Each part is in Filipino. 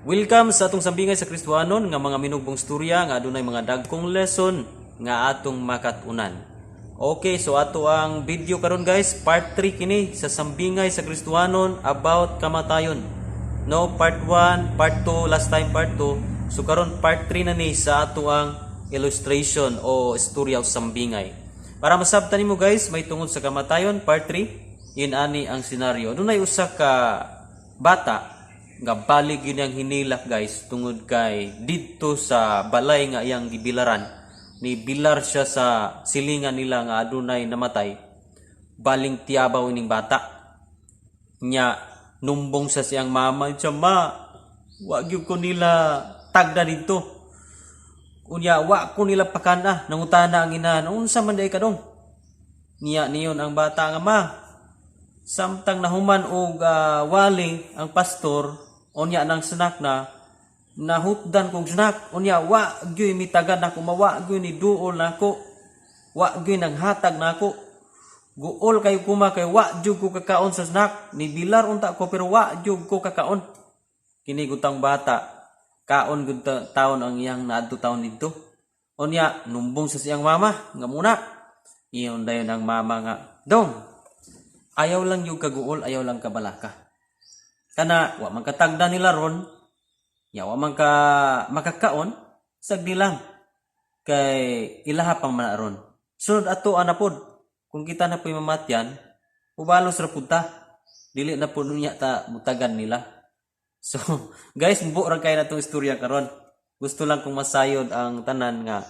Welcome sa atong sambingay sa Kristohanon nga mga minugbong storya nga adunay mga dagkong lesson nga atong makatunan. Okay, so ato ang video karon guys, part 3 kini sa sambingay sa Kristohanon about kamatayon. No, part 1, part 2, last time part 2. So karon part 3 na ni sa ato ang illustration o storya o sambingay. Para masabtan nimo guys, may tungod sa kamatayon, part 3, yun ani ang senaryo. Adunay usa ka bata nga balig yun ang hinilak guys tungod kay dito sa balay nga iyang gibilaran ni bilar siya sa silingan nila nga adunay namatay baling tiyabaw ning bata nya numbong sa siyang mama siya wa gyud ko nila tagda dito unya wa ko nila pakana nangutana ang inahan unsa man day kadong niya niyon ang bata nga samtang nahuman og wali ang pastor onya nang snack na nahutdan kong snack onya wa gyoy mitagad nako mawa gyoy ni duol nako wa gyoy nang hatag nako guol kay kuma kay wa jud ko kakaon sa snack ni bilar unta ko pero wa jud ko kakaon kini gutang bata kaon gud taon ang iyang naadto taon didto onya numbong sa siyang mama nga muna iyon dayon ang mama nga dong ayaw lang yung kaguol ayaw lang kabalaka kana wa man katagda nila ron ya wa man ka makakaon sagdi lang kay ilaha pang man ron sunod ato anapod kung kita na poy mamatyan ubalos ra pud ta dili na pud niya ta mutagan nila so guys mbo ra kay natong istorya karon gusto lang kong masayod ang tanan nga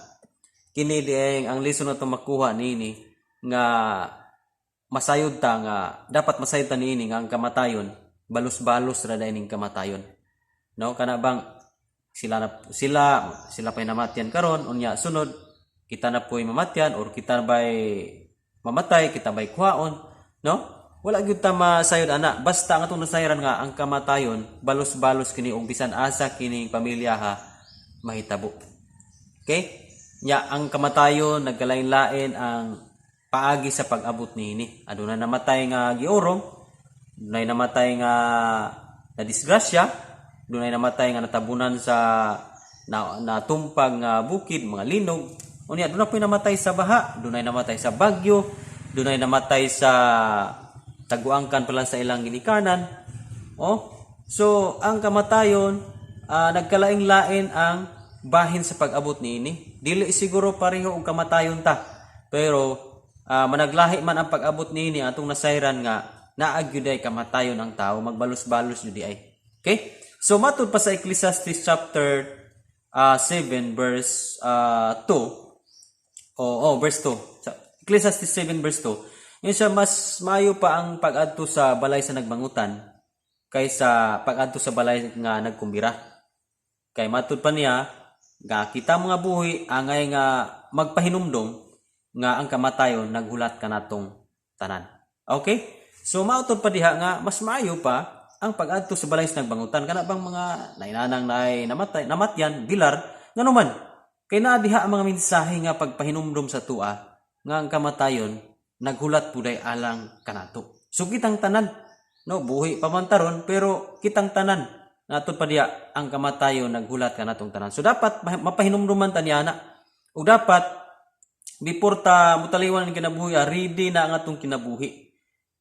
kini dieng ang lesson nato makuha nini nga masayod ta nga dapat masayod ta niini nga ang kamatayon balos-balos ra ning kamatayon no kana bang sila pay namatyan karon unya sunod kita na poy mamatyan or kita bay mamatay kita bay kuhaon no wala gyud ta masayod ana basta ang atong nasayran nga ang kamatayon balos-balos kini og bisan asa kining pamilya ha mahitabo okay nya ang kamatayon nagkalain-lain ang paagi sa pag-abot niini aduna namatay nga giorong dunay namatay nga na disgrasya dunay namatay nga natabunan sa natumpag nga bukid mga linog unya dunay pa namatay sa baha dunay namatay sa bagyo dunay namatay sa taguangkan pala sa ilang ginikanan so ang kamatayon nagkalain-lain ang bahin sa pag-abot niini dili siguro pareho og kamatayon ta pero managlahi man ang pag-abot niini atong nasayran nga naagyuday kamatayon ang tao magbalos-balos jud ay okay so matud pa sa Ecclesiastes chapter 7 verse 2 verse 2 Ecclesiastes 7 verse 2 yun siya mas maayo pa ang pag-adto sa balay sa nagbangutan kaysa pag-adto sa balay nga nagkumbira kay matud pa niya nga kita mga buhi angay nga magpahinumdom nga ang kamatayon naghulat kanatong tanan okay so mautod pa diha nga mas maayo pa ang pag-adto sa balay sa nagbangutan kana bang mga nainanang namatyan bilar nganuman kay naa diha ang mga mensahe nga pagpahinumdom sa tua nga ang kamatayon naghulat puday alang kanato so kitang tanan no buhi pa man taron pero kitang tanan natod pa diha ang kamatayon naghulat kanatong tanan so dapat mapahinumduman ta niya na ug dapat before ta mutaliwan ang kinabuhi ready na ang atong kinabuhi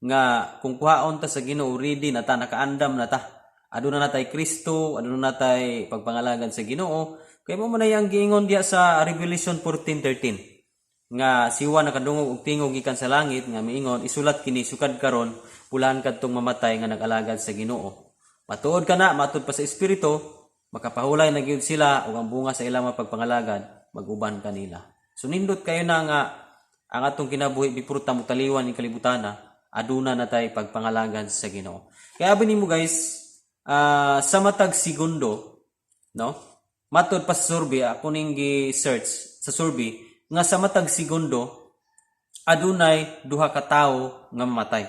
nga kung kuhaon ta sa Ginoo ready na ta nakaandam na ta aduna na tay Kristo aduna na tay pagpangalagan sa Ginoo kay mo man yang giingon diha sa Revelation 14:13 nga siwa nakadungog og tingog gikan sa langit nga miingon isulat kini sukad karon pulaan kadtong mamatay nga nag-alagad sa Ginoo matuod kana matud pa sa espiritu makapahulay na gyud sila ug ang bunga sa ilang pagpangalagad maguban kanila so nindot kayo na nga ang atong kinabuhi before ta mutaliwan ing kalibutana aduna na tay pagpangalagan sa Ginoo. Kaya abi nimo guys, sa matag segundo, no? Matod pa sa survey ako ning gi-search sa survey nga sa matag segundo adunay duha ka tawo nga mamatay.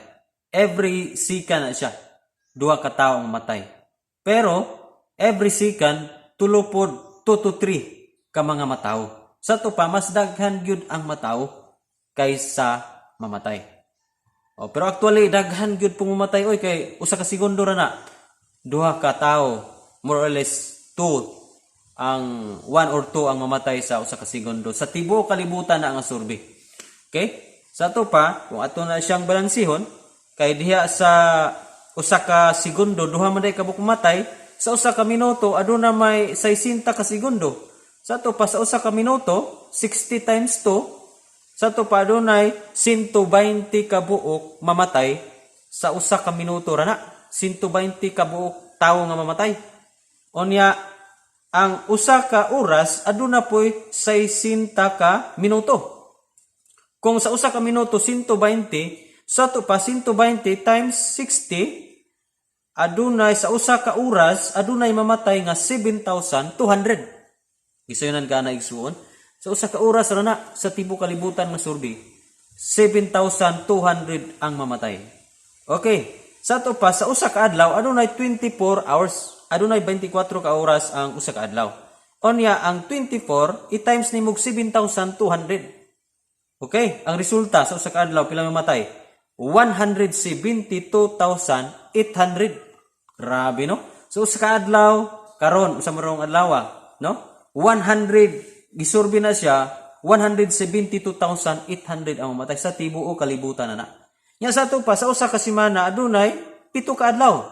Every second na siya duha ka tawo ang mamatay. Pero every second tulo pod 2 to 3 ka mga matawo. Sa to pa mas daghan gyud ang matawo kaysa mamatay. Pero actually daghan gyud pong mamatay oy kay usa ka segundo ra na duha ka tawo more or less 2 ang 1 or 2 ang mamatay sa usa ka segundo sa tibuok kalibutan na ang survey. Okay? Sa to pa, kung ato na siyang balansihon, kay diha sa usa ka segundo duha man day kabuk mamatay, sa usa ka minuto aduna may 60 ka segundo. Sa to pa sa usa ka minuto 60 times 2, sa to pa adunay 120 ka buok mamatay sa usa ka minuto ra na. 120 ka buok tawo nga mamatay. Unya ang usa ka oras aduna poy 60 ka minuto. Kung sa usa ka minuto 120, sa to pa 120 times 60, adunay sa usa ka oras adunay mamatay nga 7,200. Gisayonan ka na igsuon. Sa usa ka oras ra na sa tibuok kalibutan nga survey, 7,200 ang mamatay. Okay. Sa to pa sa usa ka adlaw adunay 24 hours. Adunay 24 ka oras ang usa ka adlaw. Onya ang 24 i-times nimog 7,200. Okay, ang resulta sa usa ka adlaw pila mamatay? 172,800. Grabe no? So usa ka adlaw karon usa marong adlaw, no? 100 gisurvey na siya, 172,800 ang mamatay sa tibuok kalibutan na. Nya sa to pa sa usa ka semana adunay 7 ka adlaw.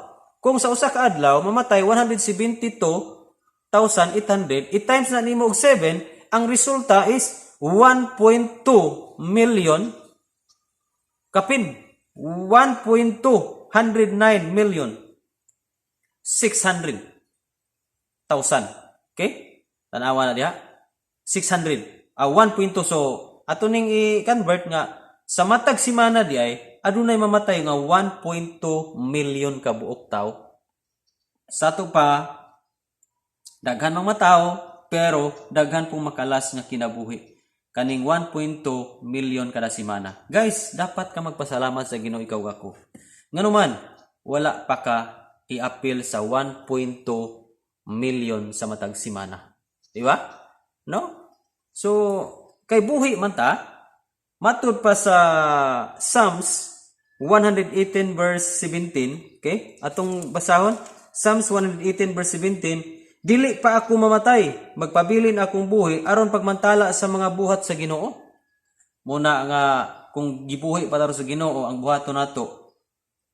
Kung sa usa ka adlaw mamatay 172,800, i-times na nimo og 7, ang resulta is 1.2 million kapin. 1.209 million 600,000. Okay? Tanawa na diha. 600. 1.2. So, ato ning i-convert nga sa matag semana di ay adunay mamatay nga 1.2 million ka buok tawo. Sa to pa daghan mga tawo pero daghan pong makalas nga kinabuhi. Kaning 1.2 million kada semana. Guys, dapat ka magpasalamat sa Ginoo ikaw ako. Nganuman, wala pa ka i-appeal sa 1.2 million sa matag semana. Di ba? No? So, kay buhi man ta, matud pa sa Psalms 118 verse 17, okay? Atong basahon, Psalms 118 verse 17, dili pa ako mamatay, magpabilin akong buhi aron pagmantala sa mga buhat sa Ginoo. Muna nga kung gibuhi pa taro sa Ginoo ang buhaton nato,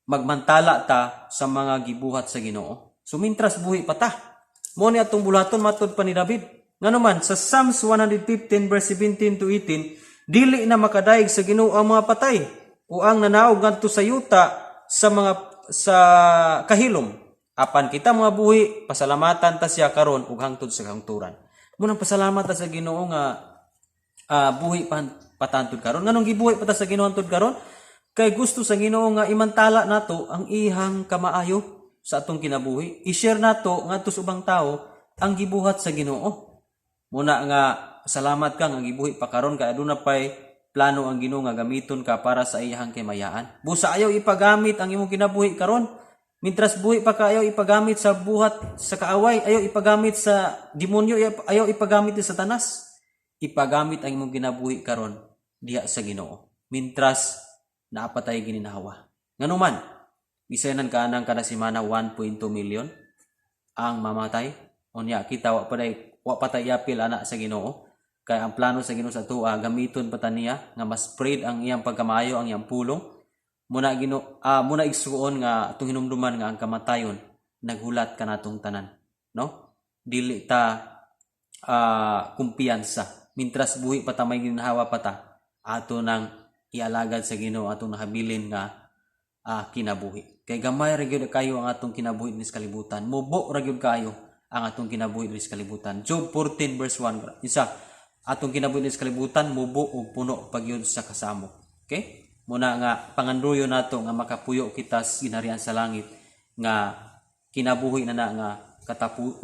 magmantala ta sa mga gibuhat sa Ginoo. So mintras buhi pa ta. Mo ni atong buhaton matud pa ni David. Nganuman sa Psalms 115 verse 17 to 18, dili na makadaig sa Ginoo ang mga patay o ang nanaog ngadto sa yuta sa kahilom. Apan kita mga buhi, pasalamatan ta siya karon ug hangtod sa kahungturan. Munang pasalamat ta sa Ginoo nga buhi patantod karon. Nganong gibuhi pa ta sa Ginoo hangtod karon? Kay gusto sa Ginoo nga imantala nato ang ihang kamaayo sa atong kinabuhi. I-share nato ngadto sa ubang tawo ang gibuhat sa Ginoo. Muna nga salamat ka nga gibuhi pa karon kay aduna pay plano ang Ginoo nga gamiton ka para sa iyang kimayaan. Busa ayaw ipagamit ang imong kinabuhi karon. Mintras buhi pa ka ayaw ipagamit sa buhat sa kaaway, ayaw ipagamit sa demonyo, ayaw ipagamit sa Satanas. Ipagamit ang imong ginabuhi karon diha sa Ginoo. Mintras naapatay gininahawa. Nganuman, bisayanan ka nang kada semana 1.2 million ang mamatay. Unya kita wa patay apil ana sa Ginoo. Kay ang plano sa Ginoo sa tuwa gamiton pa ta niya nga mas spread ang iyang pagkamayo, ang iyang pulong. Muna igsuon nga atong hinumduman nga ang kamatayon naghulat ka natong tanan, no? Dili ta kumpiyansa. Mintras buhi pa ta may ginhawa pa ta, ato nang ialagad sa Ginoo atong nahabilin nga kinabuhi. Kay gamay ra gyud kayo ang atong kinabuhi dinis kalibutan. Mubo ra gyud kayo ang atong kinabuhi dinis kalibutan. Job 14 verse 1. Isa, atong kinabuhi dinis kalibutan mubo ug puno pagyud sa kasamo. Okay? Muna nga panganduyo nato nga makapuyo kita sa ginharian sa langit nga kinabuhi na nga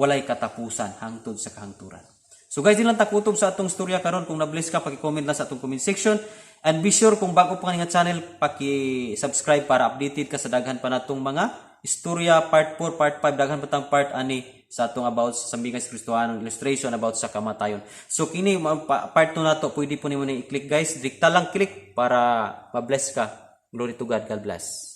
walay katapusan hangtod sa kahangturan. So guys, dilang takutob sa atong storya karon. Kung na-bless ka, paki-comment lang sa atong comment section. And be sure kung bago pa nga channel, paki-subscribe para updated ka sa daghan pa natong mga istorya part 4, part 5, daghan pa tang part ani sa atong about sa Sambigan sa Kristohanong illustration about sa kamatayon. So kini part 2 nato, pwede po nimo ni i-click guys. Direkta lang click para ma-bless ka. Glory to God. God bless.